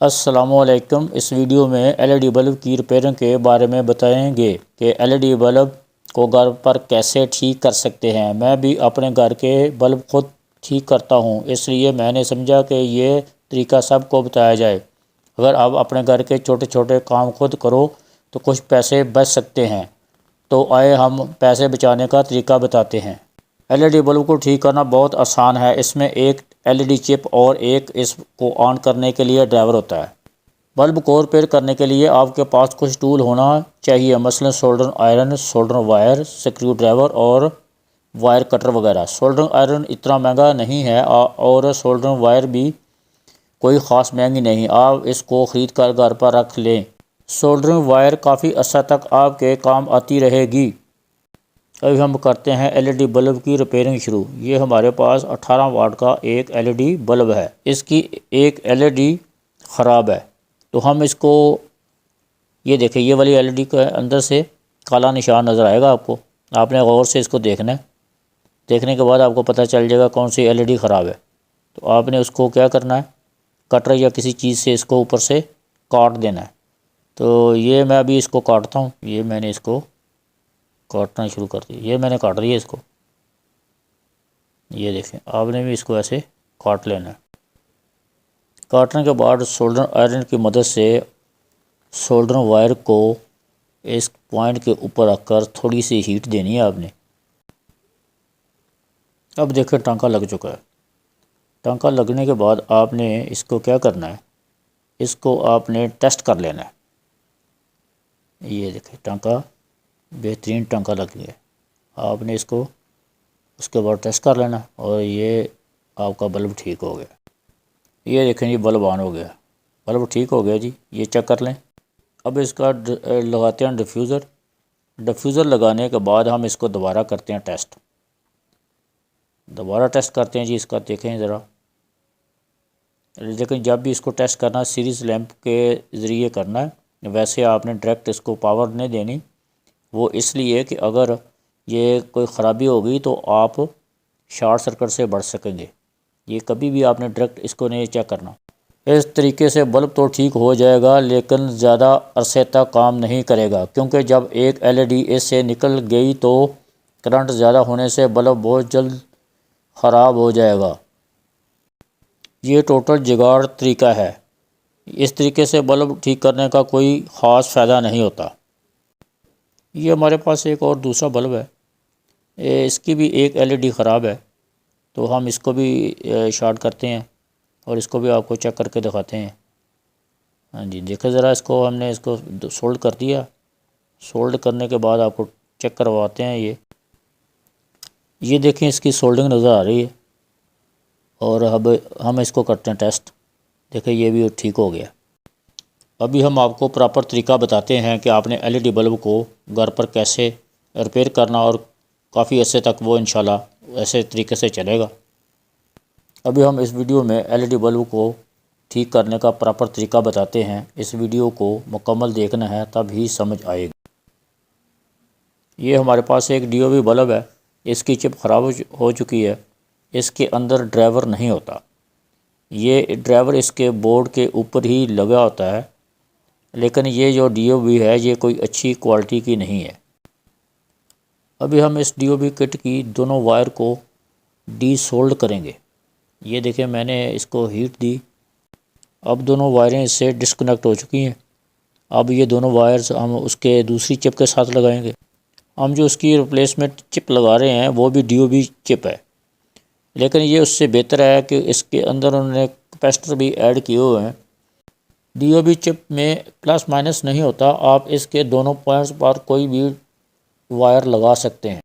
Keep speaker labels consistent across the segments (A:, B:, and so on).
A: السلام علیکم۔ اس ویڈیو میں ایل ای ڈی بلب کی ریپیئرنگ کے بارے میں بتائیں گے کہ ایل ای ڈی بلب کو گھر پر کیسے ٹھیک کر سکتے ہیں۔ میں بھی اپنے گھر کے بلب خود ٹھیک کرتا ہوں، اس لیے میں نے سمجھا کہ یہ طریقہ سب کو بتایا جائے۔ اگر آپ اپنے گھر کے چھوٹے چھوٹے کام خود کرو تو کچھ پیسے بچ سکتے ہیں۔ تو آئے ہم پیسے بچانے کا طریقہ بتاتے ہیں۔ ایل ای ڈی بلب کو ٹھیک کرنا بہت آسان ہے۔ اس میں ایک ایل ای ڈی چپ اور ایک اس کو آن کرنے کے لیے ڈرائیور ہوتا ہے۔ بلب کو ریپیئر کرنے کے لیے آپ کے پاس کچھ ٹول ہونا چاہیے، مثلا shoulder iron, shoulder wire, screw driver اور وائر کٹر وغیرہ۔ سولڈر آئرن اتنا مہنگا نہیں ہے اور سولڈر وائر بھی کوئی خاص مہنگی نہیں، آپ اس کو خرید کر گھر پر رکھ لیں۔ سولڈرنگ وائر کافی عرصہ تک آپ کے کام آتی رہے گی۔ ابھی ہم کرتے ہیں ایل ای ڈی بلب کی ریپیئرنگ شروع۔ یہ ہمارے پاس 18 واٹ کا ایک ایل ای ڈی بلب ہے، اس کی ایک ایل ای ڈی خراب ہے، تو ہم اس کو یہ دیکھیں، یہ والی ایل ای ڈی کے اندر سے کالا نشان نظر آئے گا آپ کو۔ آپ نے غور سے اس کو دیکھنا ہے، دیکھنے کے بعد آپ کو پتہ چل جائے گا کون سی ایل ای ڈی خراب ہے۔ تو آپ نے اس کو کیا کرنا ہے، کٹر یا کسی چیز سے اس کو اوپر سے کاٹ دینا ہے۔ تو یہ میں ابھی اس کو کاٹتا ہوں، یہ میں نے اس کو کاٹنا شروع کر دیا، یہ میں نے کاٹ دیا اس کو۔ یہ دیکھیں، آپ نے بھی اس کو ایسے کاٹ لینا ہے۔ کاٹنے کے بعد سولڈر آئرن کی مدد سے سولڈر وائر کو اس پوائنٹ کے اوپر رکھ کر تھوڑی سی ہیٹ دینی ہے آپ نے۔ اب دیکھیں ٹانکا لگ چکا ہے۔ ٹانکا لگنے کے بعد آپ نے اس کو کیا کرنا ہے، اس کو آپ نے ٹیسٹ کر لینا ہے۔ یہ دیکھیں ٹانکا بہترین ٹانکا لگ گیا ہے۔ آپ نے اس کو اس کے بعد ٹیسٹ کر لینا اور یہ آپ کا بلب ٹھیک ہو گیا۔ یہ دیکھیں جی بلب آن ہو گیا، بلب ٹھیک ہو گیا جی، یہ چیک کر لیں۔ اب اس کا لگاتے ہیں ڈیفیوزر۔ ڈیفیوزر لگانے کے بعد ہم اس کو دوبارہ کرتے ہیں ٹیسٹ، دوبارہ ٹیسٹ کرتے ہیں جی اس کا۔ دیکھیں ذرا، لیکن جب بھی اس کو ٹیسٹ کرنا سیریز لیمپ کے ذریعے کرنا ہے، ویسے آپ نے ڈائریکٹ اس کو پاور نہیں دینی۔ وہ اس لیے کہ اگر یہ کوئی خرابی ہوگی تو آپ شارٹ سرکٹ سے بڑھ سکیں گے۔ یہ کبھی بھی آپ نے ڈائریکٹ اس کو نہیں چیک کرنا۔ اس طریقے سے بلب تو ٹھیک ہو جائے گا لیکن زیادہ عرصے تک کام نہیں کرے گا، کیونکہ جب ایک ایل ای ڈی اس سے نکل گئی تو کرنٹ زیادہ ہونے سے بلب بہت جلد خراب ہو جائے گا۔ یہ ٹوٹل جگاڑ طریقہ ہے، اس طریقے سے بلب ٹھیک کرنے کا کوئی خاص فائدہ نہیں ہوتا۔ یہ ہمارے پاس ایک اور دوسرا بلب ہے، اس کی بھی ایک ایل ای ڈی خراب ہے، تو ہم اس کو بھی شارٹ کرتے ہیں اور اس کو بھی آپ کو چیک کر کے دکھاتے ہیں۔ ہاں جی دیکھیں ذرا، اس کو ہم نے اس کو سولڈ کر دیا۔ سولڈ کرنے کے بعد آپ کو چیک کرواتے ہیں۔ یہ دیکھیں اس کی سولڈنگ نظر آ رہی ہے، اور اب ہم اس کو کرتے ہیں ٹیسٹ۔ دیکھیں یہ بھی ٹھیک ہو گیا۔ ابھی ہم آپ کو پراپر طریقہ بتاتے ہیں کہ آپ نے ایل ای ڈی بلب کو گھر پر کیسے ریپیئر کرنا اور کافی عرصے تک وہ انشاءاللہ ایسے طریقے سے چلے گا۔ ابھی ہم اس ویڈیو میں ایل ای ڈی بلب کو ٹھیک کرنے کا پراپر طریقہ بتاتے ہیں۔ اس ویڈیو کو مکمل دیکھنا ہے تب ہی سمجھ آئے گی۔ یہ ہمارے پاس ایک ڈی او بی بلب ہے، اس کی چپ خراب ہو چکی ہے، اس کے اندر ڈرائیور نہیں ہوتا۔ یہ ڈرائیور اس کے بورڈ کے اوپر ہی لگا ہوتا ہے، لیکن یہ جو ڈی او بی ہے یہ کوئی اچھی کوالٹی کی نہیں ہے۔ ابھی ہم اس ڈی او بی کٹ کی دونوں وائر کو ڈی سولڈ کریں گے۔ یہ دیکھیں میں نے اس کو ہیٹ دی، اب دونوں وائریں اس سے ڈسکنیکٹ ہو چکی ہیں۔ اب یہ دونوں وائرز ہم اس کے دوسری چپ کے ساتھ لگائیں گے۔ ہم جو اس کی ریپلیسمنٹ چپ لگا رہے ہیں وہ بھی ڈی او بی چپ ہے، لیکن یہ اس سے بہتر ہے کہ اس کے اندر انہوں نے کیپیسٹر بھی ایڈ کیے ہوئے ہیں۔ ڈی او بی چپ میں پلس مائنس نہیں ہوتا، آپ اس کے دونوں پوائنٹس پر کوئی بھی وائر لگا سکتے ہیں۔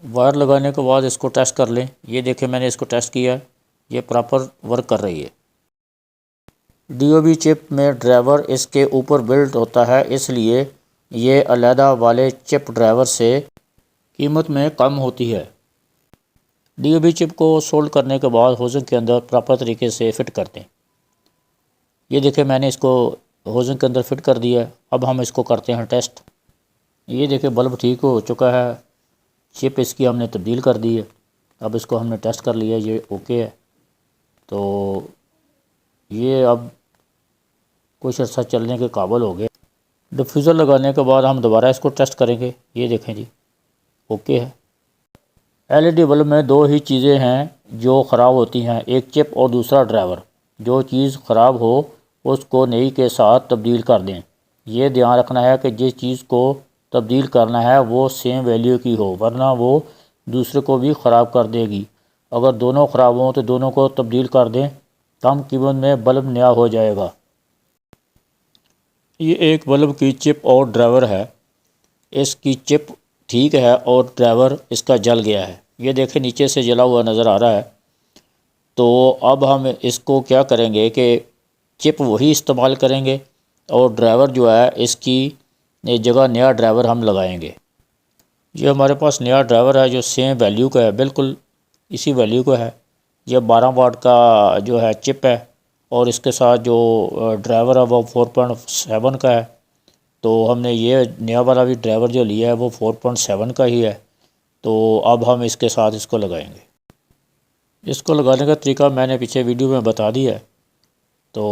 A: وائر لگانے کے بعد اس کو ٹیسٹ کر لیں۔ یہ دیکھیں میں نے اس کو ٹیسٹ کیا ہے، یہ پراپر ورک کر رہی ہے۔ ڈی او بی چپ میں ڈرائیور اس کے اوپر بلٹ ہوتا ہے، اس لیے یہ علیحدہ والے چپ ڈرائیور سے قیمت میں کم ہوتی ہے۔ ڈی او بی چپ کو سولڈ کرنے کے بعد ہوزنگ کے اندر پراپر طریقے سے فٹ کر دیں۔ یہ دیکھیں میں نے اس کو ہوزنگ کے اندر فٹ کر دیا ہے۔ اب ہم اس کو کرتے ہیں ٹیسٹ۔ یہ دیکھیں بلب ٹھیک ہو چکا ہے، چپ اس کی ہم نے تبدیل کر دی ہے۔ اب اس کو ہم نے ٹیسٹ کر لیا، یہ اوکے ہے۔ تو یہ اب کچھ عرصہ چلنے کے قابل ہو گئے۔ ڈیفیوزر لگانے کے بعد ہم دوبارہ اس کو ٹیسٹ کریں گے۔ یہ دیکھیں جی اوکے ہے۔ ایل ای ڈی بلب میں دو ہی چیزیں ہیں جو خراب ہوتی ہیں، ایک چپ اور دوسرا ڈرائیور۔ جو چیز خراب ہو اس کو نئی کے ساتھ تبدیل کر دیں۔ یہ دھیان رکھنا ہے کہ جس چیز کو تبدیل کرنا ہے وہ سیم ویلیو کی ہو، ورنہ وہ دوسرے کو بھی خراب کر دے گی۔ اگر دونوں خراب ہوں تو دونوں کو تبدیل کر دیں، کم قیمت میں بلب نیا ہو جائے گا۔ یہ ایک بلب کی چپ اور ڈرائیور ہے۔ اس کی چپ ٹھیک ہے اور ڈرائیور اس کا جل گیا ہے۔ یہ دیکھیں نیچے سے جلا ہوا نظر آ رہا ہے۔ تو اب ہم اس کو کیا کریں گے کہ چپ وہی استعمال کریں گے اور ڈرائیور جو ہے اس کی جگہ نیا ڈرائیور ہم لگائیں گے۔ یہ ہمارے پاس نیا ڈرائیور ہے جو سیم ویلیو کا ہے، بالکل اسی ویلیو کا ہے۔ یہ 12 واٹ کا جو ہے چپ ہے اور اس کے ساتھ جو ڈرائیور ہے وہ 4.7 کا ہے۔ تو ہم نے یہ نیا والا بھی ڈرائیور جو لیا ہے وہ 4.7 کا ہی ہے۔ تو اب ہم اس کے ساتھ اس کو لگائیں گے۔ اس کو لگانے کا طریقہ میں نے پیچھے ویڈیو میں بتا دیا ہے، تو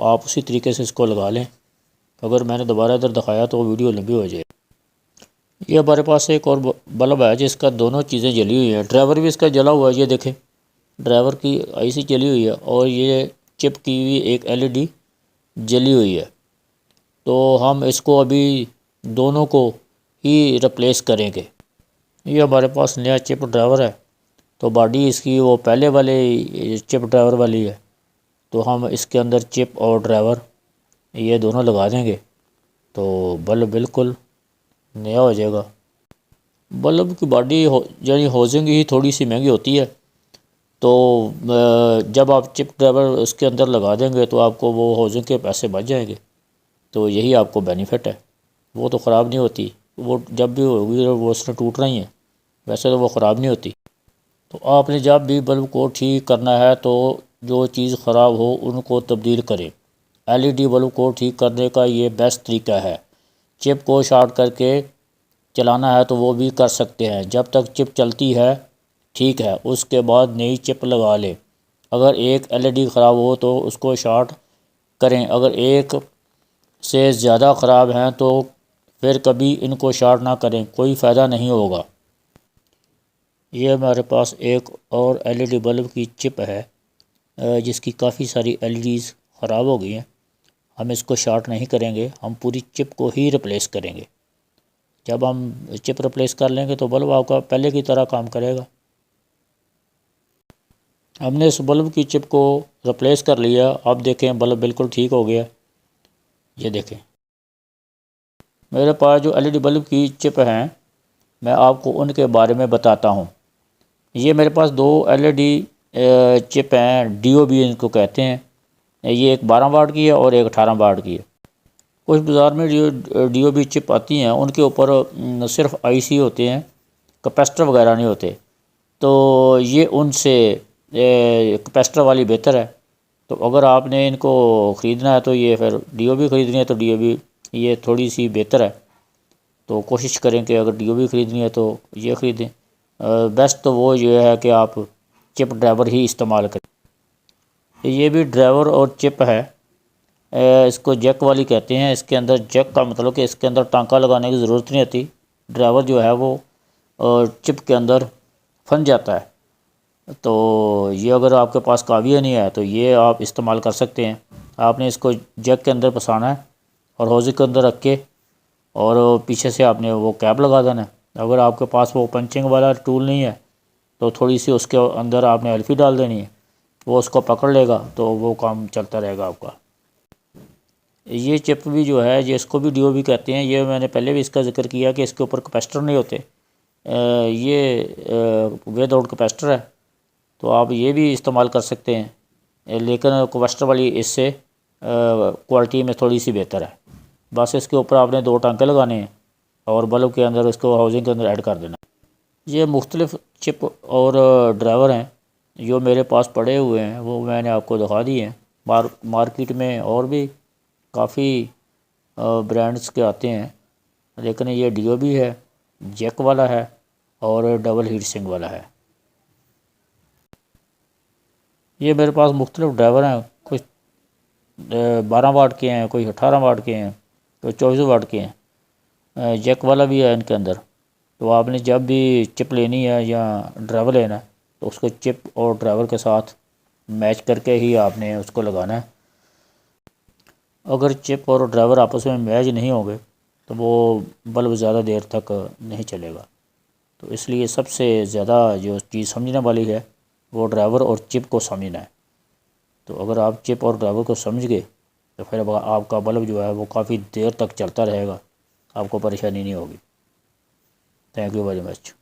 A: آپ اسی طریقے سے اس کو لگا لیں۔ اگر میں نے دوبارہ ادھر دکھایا تو ویڈیو لمبی ہو جائے۔ یہ ہمارے پاس ایک اور بلب ہے جس کا دونوں چیزیں جلی ہوئی ہیں، ڈرائیور بھی اس کا جلا ہوا ہے۔ یہ دیکھیں ڈرائیور کی آئی سی جلی ہوئی ہے اور یہ چپ کی بھی ایک ایل ای ڈی جلی ہوئی ہے۔ تو ہم اس کو ابھی دونوں کو ہی ریپلیس کریں گے۔ یہ ہمارے پاس نیا چپ ڈرائیور ہے، تو باڈی اس کی وہ پہلے والے چپ ڈرائیور والی ہے، تو ہم اس کے اندر چپ اور ڈرائیور یہ دونوں لگا دیں گے تو بلب بالکل نیا ہو جائے گا۔ بلب کی باڈی یعنی ہوزنگ ہی تھوڑی سی مہنگی ہوتی ہے، تو جب آپ چپ ڈرائیور اس کے اندر لگا دیں گے تو آپ کو وہ ہوزنگ کے پیسے بچ جائیں گے، تو یہی آپ کو بینیفٹ ہے۔ وہ تو خراب نہیں ہوتی، وہ جب بھی ہوگی وہ اس نے ٹوٹ رہی ہیں، ویسے تو وہ خراب نہیں ہوتی۔ تو آپ نے جب بھی بلب کو ٹھیک کرنا ہے تو جو چیز خراب ہو ان کو تبدیل کریں۔ ایل ای ڈی بلب کو ٹھیک کرنے کا یہ بیسٹ طریقہ ہے۔ چپ کو شارٹ کر کے چلانا ہے تو وہ بھی کر سکتے ہیں، جب تک چپ چلتی ہے ٹھیک ہے، اس کے بعد نئی چپ لگا لیں۔ اگر ایک ایل ای ڈی خراب ہو تو اس کو شارٹ کریں، اگر ایک سے زیادہ خراب ہیں تو پھر کبھی ان کو شارٹ نہ کریں، کوئی فائدہ نہیں ہوگا۔ یہ ہمارے پاس ایک اور ایل ای ڈی بلب کی چپ ہے جس کی کافی ساری ایل ای ڈیز خراب ہو گئی ہیں۔ ہم اس کو شارٹ نہیں کریں گے، ہم پوری چپ کو ہی ریپلیس کریں گے۔ جب ہم چپ ریپلیس کر لیں گے تو بلب آپ کا پہلے کی طرح کام کرے گا۔ ہم نے اس بلب کی چپ کو ریپلیس کر لیا، اب دیکھیں بلب بالکل ٹھیک ہو گیا۔ یہ دیکھیں میرے پاس جو ایل ای ڈی بلب کی چپ ہیں میں آپ کو ان کے بارے میں بتاتا ہوں۔ یہ میرے پاس دو ایل ای ڈی چپ ہیں، ڈی او بی ان کو کہتے ہیں۔ یہ ایک 12 واٹ کی ہے اور ایک 18 واٹ کی ہے۔ کچھ بازار میں جو ڈی او بی چپ آتی ہیں ان کے اوپر صرف آئی سی ہوتے ہیں، کیپیسٹر وغیرہ نہیں ہوتے، تو یہ ان سے کیپیسٹر والی بہتر ہے۔ تو اگر آپ نے ان کو خریدنا ہے تو یہ پھر ڈی او بی خریدنی ہے تو ڈی او بی یہ تھوڑی سی بہتر ہے، تو کوشش کریں کہ اگر ڈی او بی خریدنی ہے تو یہ خریدیں۔ بیسٹ تو وہ یہ ہے کہ آپ چپ ڈرائیور ہی استعمال کریں۔ یہ بھی ڈرائیور اور چپ ہے، اس کو جیک والی کہتے ہیں۔ اس کے اندر جیک کا مطلب کہ اس کے اندر ٹانکا لگانے کی ضرورت نہیں ہوتی، ڈرائیور جو ہے وہ چپ کے اندر پھنس جاتا ہے۔ تو یہ اگر آپ کے پاس کاویہ نہیں ہے تو یہ آپ استعمال کر سکتے ہیں۔ آپ نے اس کو جیک کے اندر پھنسانا ہے اور ہوزے کے اندر رکھ کے اور پیچھے سے آپ نے وہ کیپ لگا دینا ہے۔ اگر آپ کے پاس وہ پنچنگ والا ٹول نہیں ہے تو تھوڑی سی اس کے اندر آپ نے ایلفی ڈال دینی ہے، وہ اس کو پکڑ لے گا تو وہ کام چلتا رہے گا آپ کا۔ یہ چپ بھی جو ہے اس کو بھی ڈی او بھی کہتے ہیں۔ یہ میں نے پہلے بھی اس کا ذکر کیا کہ اس کے اوپر کیپیسٹر نہیں ہوتے، یہ ود آؤٹ کیپیسٹر ہے، تو آپ یہ بھی استعمال کر سکتے ہیں، لیکن کیپیسٹر والی اس سے کوالٹی میں تھوڑی سی بہتر ہے۔ بس اس کے اوپر آپ نے 2 ٹانکے لگانے ہیں اور بلب کے اندر اس کو ہاؤزنگ کے اندر ایڈ کر دینا۔ یہ مختلف چپ اور ڈرائیور ہیں جو میرے پاس پڑے ہوئے ہیں، وہ میں نے آپ کو دکھا دی ہیں۔ مارکیٹ میں اور بھی کافی برانڈس کے آتے ہیں، لیکن یہ ڈی او بی ہے، جیک والا ہے اور ڈبل ہیٹ سنک والا ہے۔ یہ میرے پاس مختلف ڈرائیور ہیں، کچھ 12 واٹ کے ہیں، کوئی 18 واٹ کے ہیں، کوئی 24 واٹ کے ہیں، جیک والا بھی ہے ان کے اندر۔ تو آپ نے جب بھی چپ لینی ہے یا ڈرائیور لینا ہے تو اس کو چپ اور ڈرائیور کے ساتھ میچ کر کے ہی آپ نے اس کو لگانا ہے۔ اگر چپ اور ڈرائیور آپس میں میچ نہیں ہوں گے تو وہ بلب زیادہ دیر تک نہیں چلے گا۔ تو اس لیے سب سے زیادہ جو چیز سمجھنے والی ہے وہ ڈرائیور اور چپ کو سمجھنا ہے۔ تو اگر آپ چپ اور ڈرائیور کو سمجھ گئے تو پھر آپ کا بلب جو ہے وہ کافی دیر تک چلتا رہے گا، آپ کو پریشانی نہیں ہوگی۔ Thank you very much.